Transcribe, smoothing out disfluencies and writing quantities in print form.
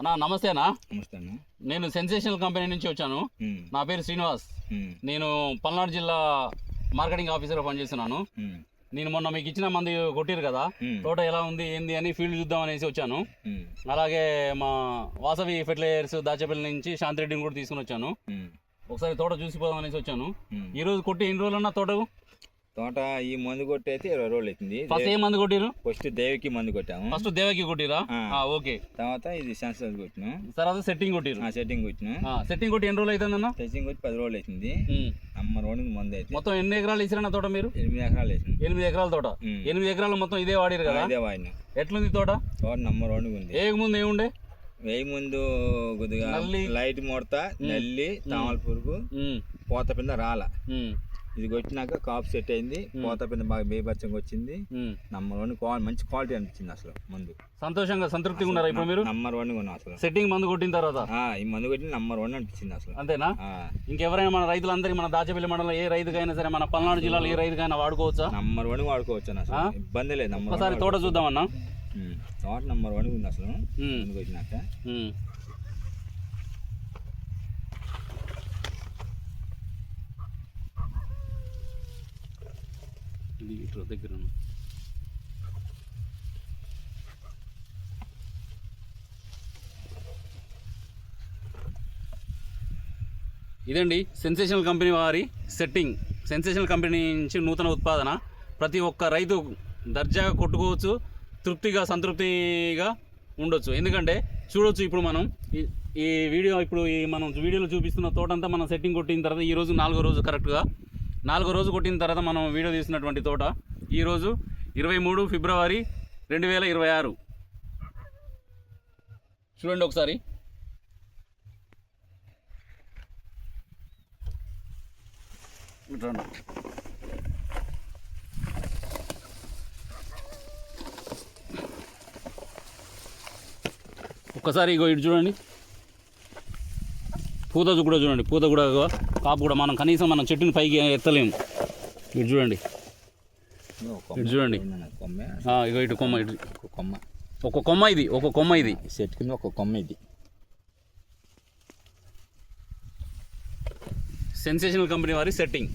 అన్నా నమస్తే అన్న. నమస్తే అన్న. నేను సెన్సేషనల్ కంపెనీ నుంచి వచ్చాను. నా పేరు శ్రీనివాస్. నేను పల్నాడు జిల్లా మార్కెటింగ్ ఆఫీసర్గా పనిచేస్తున్నాను. నేను మొన్న మీకు ఇచ్చిన మంది కొట్టిరు కదా, తోట ఎలా ఉంది ఏంది అని ఫీల్డ్ చూద్దాం అనేసి వచ్చాను. అలాగే మా వాసవి ఫెర్టిలైజర్స్ దాచేపల్లి నుంచి శాంతిరెడ్డిని కూడా తీసుకుని వచ్చాను. ఒకసారి తోట చూసిపోదాం అనేసి వచ్చాను. ఈ రోజు కొట్టి ఎన్ని రోజులు అన్న తోటకు? తోట ఈ మందు కొట్టి అయితే 20 రోజులు అవుతుంది. ఫస్ట్ ఏ మందు కొట్టిరు? ఫస్ట్ దేవికి మందు కొట్టాము. ఫస్ట్ దేవకి కొట్టిరా? ఓకే. తర్వాత ఇది సెన్సర్ కొట్టినాం. తర్వాత సెట్టింగ్ కొట్టిరు? సెట్టింగ్ కొట్టినా. సెట్టింగ్ కొట్టి ఎన్ని రోజులు అవుతుందన్న? సెట్టింగ్ కొట్టి 10 రోజులు అవుతుంది. నంబర్ 1 మందు అయితే. మొత్తం ఎన్ని ఎకరాలు వేసిరన్న తోట మీరు? 8 ఎకరాలు వేసినాం. 8 ఎకరాల తోట. 8 ఎకరాలు మొత్తం ఇదే వాడిరు కదా? ఇదే వాడినా. ఎట్లుంది తోట? తోట నంబర్ 1 ఉంది. ఏ ముందు ఏముండే? వేయి ముందు కొద్దిగా లైట్ ముడత, నల్లి, తామల పురుగు, పోత పింద రాల. ఇది కొట్టినాక కాపు సెట్ అయింది. పోత పింద బాగా బేబచ్చంగా వచ్చింది. నంబర్ 1 మంచి క్వాలిటీ అనిపించింది అసలు. మందు సంతోషంగా సంతృప్తిగా ఉన్నారా ఇప్పుడు మీరు? నంబర్ 1 ఉన్నాం అసలు. సెట్టింగ్ మందు కొట్టిన తర్వాత ఈ మందు కొట్టిన నంబర్ 1 అనిపించింది అసలు. అంతేనా? ఇంకెవరైనా మన రైతులందరికీ, మన దాచేపల్లి మండలం ఏ రైతుకైనా సరే, మన పల్నాడు జిల్లాలో ఏ రైతుకైనా వాడుకోవచ్చా? నంబర్ 1 వాడుకోవచ్చు అసలు, ఇబ్బంది లేదు. ఒకసారి తోట చూద్దామన్నా. తోట నంబర్ 1 ఉంది అసలు. మందు కొట్టినాక దగ్గర ఇదండి సెన్సేషనల్ కంపెనీ వారి సెట్టింగ్. సెన్సేషనల్ కంపెనీ నుంచి నూతన ఉత్పాదన. ప్రతి ఒక్క రైతు దర్జాగా కొట్టుకోవచ్చు, తృప్తిగా సంతృప్తిగా ఉండొచ్చు. ఎందుకంటే చూడొచ్చు, ఇప్పుడు మనం ఈ వీడియో, ఇప్పుడు మనం వీడియోలో చూపిస్తున్న తోటంతా మనం సెట్టింగ్ కొట్టిన తర్వాత ఈరోజు 4వ రోజు, కరెక్ట్గా 4వ రోజు కొట్టిన తర్వాత మనం వీడియో తీసినటువంటి తోట ఈరోజు 23 ఫిబ్రవరి 2026. చూడండి ఒకసారి. ఒక్కసారి ఇగో ఇటు చూడండి, పూత కూడా చూడండి. పూత కూడా, కాపు కూడా మనం కనీసం మనం చెట్టుని పైకి ఎత్తలేము. ఇటు చూడండి, ఇటు చూడండి. ఇగో ఇటు కొమ్మ, ఇటు కొమ్మ, ఒక కొమ్మ ఇది, ఒక కొమ్మ ఇది. చెట్టు కింద ఒక కొమ్మ ఇది. సెన్సేషనల్ కంపెనీ వారి సెట్టింగ్.